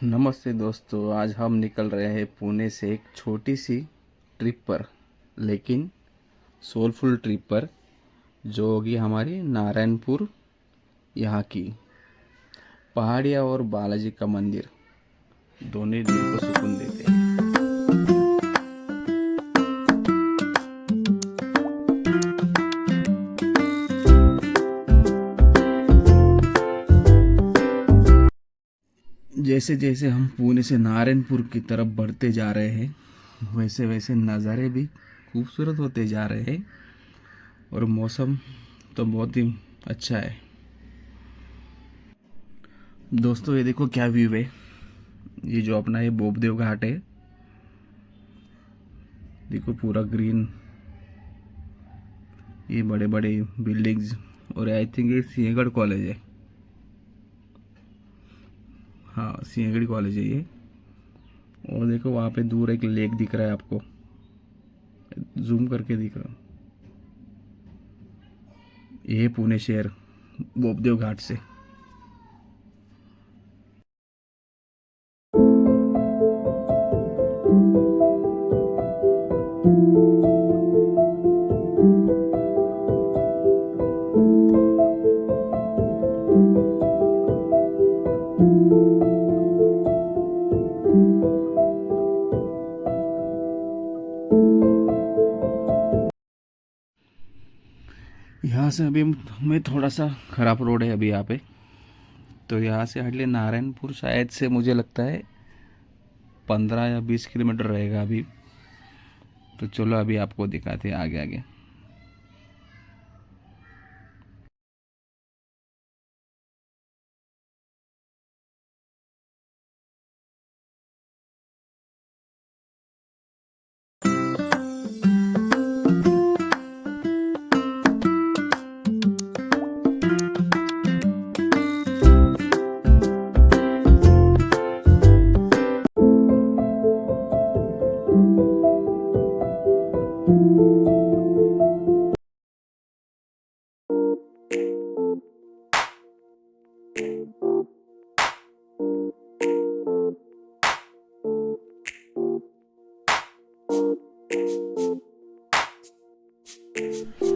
नमस्ते दोस्तों, आज हम निकल रहे हैं पुणे से एक छोटी सी ट्रिप पर, लेकिन सोलफुल ट्रिप पर, जो होगी हमारी नारायणपुर। यहाँ की पहाड़ियाँ और बालाजी का मंदिर दोनों ही दिल को सुकून देते हैं। जैसे जैसे हम पुणे से नारायणपुर की तरफ बढ़ते जा रहे हैं, वैसे वैसे नज़ारे भी खूबसूरत होते जा रहे हैं और मौसम तो बहुत ही अच्छा है। दोस्तों, ये देखो क्या व्यू है। ये जो अपना ये बोपदेव घाट है, देखो पूरा ग्रीन, ये बड़े बड़े बिल्डिंग्स, और आई थिंक ये सिंहगढ़ कॉलेज है। हाँ, सिंहगढ़ कॉलेज है ये। और देखो वहाँ पे दूर एक लेक दिख रहा है आपको, जूम करके दिख रहा। ये है पुणे शहर बोपदेव घाट से। यहाँ से अभी हमें थोड़ा सा खराब रोड है अभी यहाँ पे, तो यहाँ से हार्डली नारायणपुर शायद से मुझे लगता है 15 या 20 किलोमीटर रहेगा अभी। तो चलो अभी आपको दिखाते हैं आगे आगे।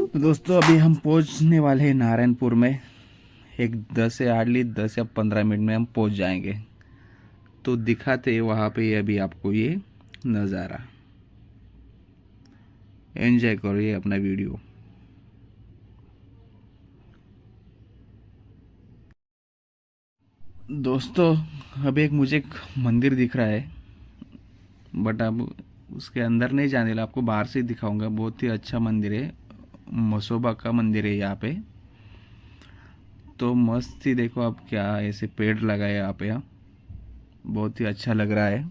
तो दोस्तों, अभी हम पहुंचने वाले हैं नारायणपुर में। एक 10 या 15 मिनट में हम पहुंच जाएंगे। तो दिखाते हैं वहाँ पे अभी आपको ये नज़ारा। एंजॉय करो ये अपना वीडियो। दोस्तों, अभी एक मुझे एक मंदिर दिख रहा है, बट अब उसके अंदर नहीं जाने वाला, आपको बाहर से ही दिखाऊंगा। बहुत ही अच्छा मंदिर है, मसोबा का मंदिर है यहाँ पे। तो मस्त ही देखो आप, क्या ऐसे पेड़ लगाए यहाँ पे। बहुत ही अच्छा लग रहा है।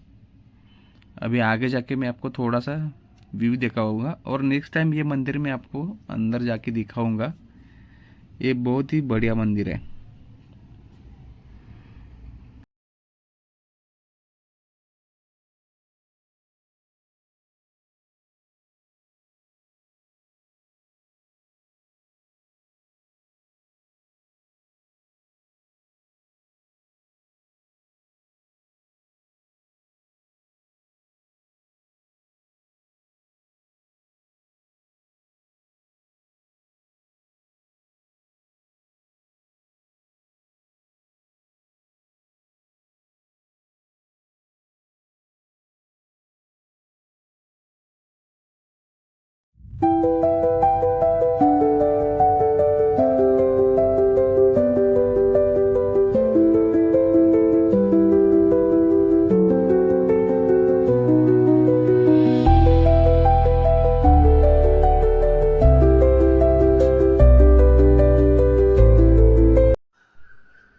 अभी आगे जाके मैं आपको थोड़ा सा व्यू दिखाऊंगा, और नेक्स्ट टाइम ये मंदिर मैं आपको अंदर जाके दिखाऊंगा। ये बहुत ही बढ़िया मंदिर है।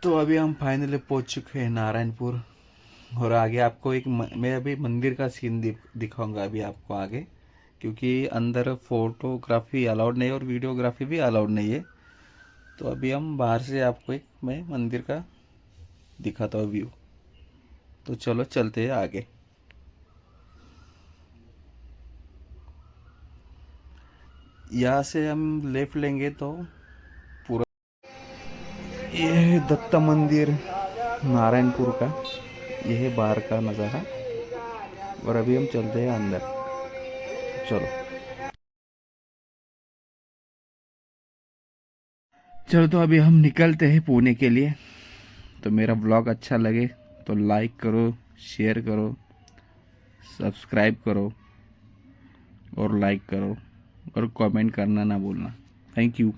तो अभी हम फाइनली पहुंच चुके हैं नारायणपुर। और आगे आपको एक मैं अभी मंदिर का सीन दिखाऊंगा अभी आपको आगे, क्योंकि अंदर फोटोग्राफी अलाउड नहीं है और वीडियोग्राफी भी अलाउड नहीं है। तो अभी हम बाहर से आपको एक मैं मंदिर का दिखाता हूँ व्यू। तो चलो चलते हैं आगे। यहाँ से हम लेफ्ट लेंगे तो पूरा ये है दत्त मंदिर नारायणपुर का। यह है बाहर का नज़ारा। और अभी हम चलते हैं अंदर। चलो चलो, तो अभी हम निकलते हैं पुणे के लिए। तो मेरा ब्लॉग अच्छा लगे तो लाइक करो, शेयर करो, सब्सक्राइब करो और लाइक करो और कमेंट करना ना भूलना। Thank you.